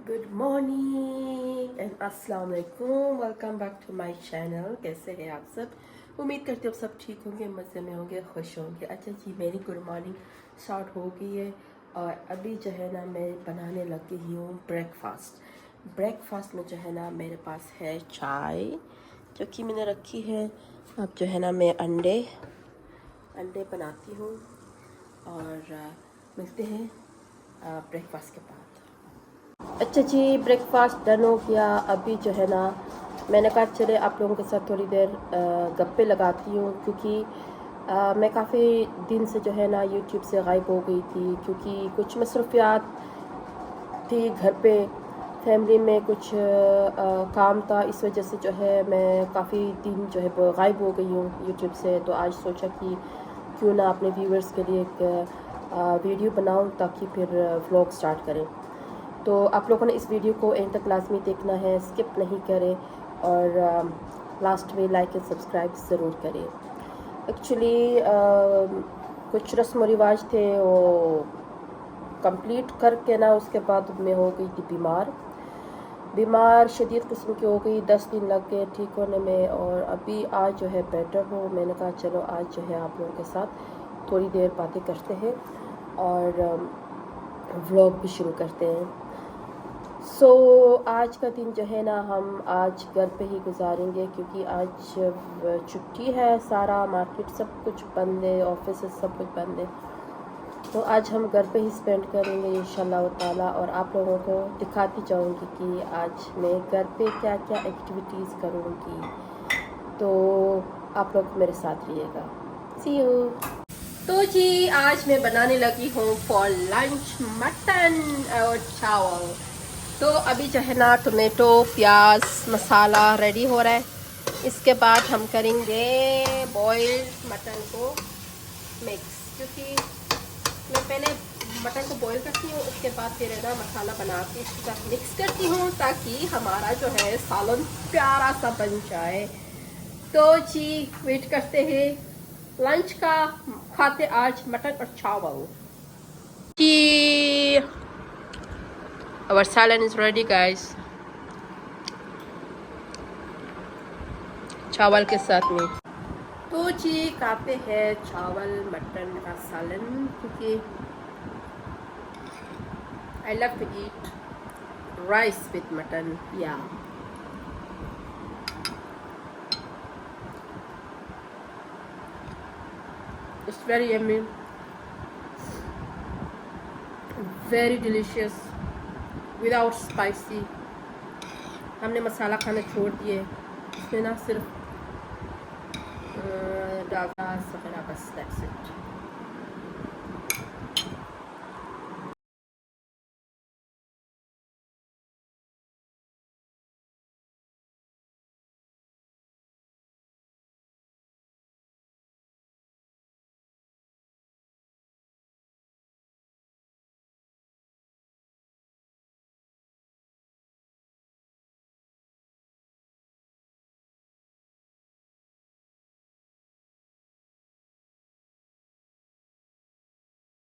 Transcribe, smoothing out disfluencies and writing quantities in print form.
Good morning and अस्सलाम वालेकुम। Welcome back to my channel. कैसे हैं आप सब? उम्मीद करती हूँ सब ठीक होंगे, मज़े में होंगे, खुश होंगे। अच्छा जी, मेरी गुड मॉर्निंग स्टार्ट हो गई है और अभी जो है ना मैं बनाने लगी हूँ ब्रेकफास्ट में जो है ना मेरे पास है चाय जो कि मैंने रखी है। अब जो है ना मैं अंडे बनाती हूँ और मिलते हैं ब्रेकफास्ट के बाद। अच्छा जी, ब्रेकफास्ट डन हो गया। अभी जो है ना मैंने कहा चले आप लोगों के साथ थोड़ी देर गप्पे लगाती हूँ, क्योंकि मैं काफ़ी दिन से जो है ना यूट्यूब से गायब हो गई थी, क्योंकि कुछ मसरूफियात थी घर पे, फैमिली में कुछ काम था। इस वजह से जो है मैं काफ़ी दिन जो है गायब हो गई हूँ यूट्यूब से। तो आज सोचा कि क्यों ना अपने व्यूवर्स के लिए एक वीडियो बनाऊँ ताकि फिर व्लॉग स्टार्ट करें। तो आप लोगों ने इस वीडियो को एंड तक लाजमी देखना है, स्किप नहीं करें और लास्ट में लाइक एंड सब्सक्राइब ज़रूर करें। एक्चुअली कुछ रस्म व रिवाज थे वो कंप्लीट करके ना उसके बाद मैं हो गई थी बीमार शदीद किस्म की हो गई। 10 दिन लग गए ठीक होने में और अभी आज जो है बेटर हो। मैंने कहा चलो आज जो है आप लोगों के साथ थोड़ी देर बातें करते हैं और व्लॉग भी शुरू करते हैं। आज का दिन जो है ना हम आज घर पे ही गुजारेंगे, क्योंकि आज छुट्टी है, सारा मार्केट सब कुछ बंद है, ऑफिस सब कुछ बंद है। तो आज हम घर पे ही स्पेंड करेंगे इंशाल्लाह ताला, और आप लोगों को दिखाती जाऊंगी कि आज मैं घर पे क्या क्या एक्टिविटीज़ करूंगी। तो आप लोग मेरे साथ रहिएगा। सी यू। तो जी आज मैं बनाने लगी हूँ फॉर लंच मटन और चावल। तो अभी जो है ना टोमेटो प्याज मसाला रेडी हो रहा है। इसके बाद हम करेंगे बॉइल्ड मटन को मिक्स, क्योंकि मैं पहले मटन को बॉईल करती हूँ, उसके बाद फिर है ना मसाला बना के इसके साथ मिक्स करती हूँ ताकि हमारा जो है सालन प्यारा सा बन जाए। तो जी वेट करते हैं लंच का, खाते आज मटन और चावल जी। Our salad is ready guys, चावल के साथ में। तो जी खाते हैं चावल मटन का सालन, क्योंकि I love to eat rice with mutton, yeah. It's very yummy, very delicious, without spicy. हमने मसाला खाना छोड़ दिए, इसमें ना सिर्फ डालना वगैरह, बस that's it.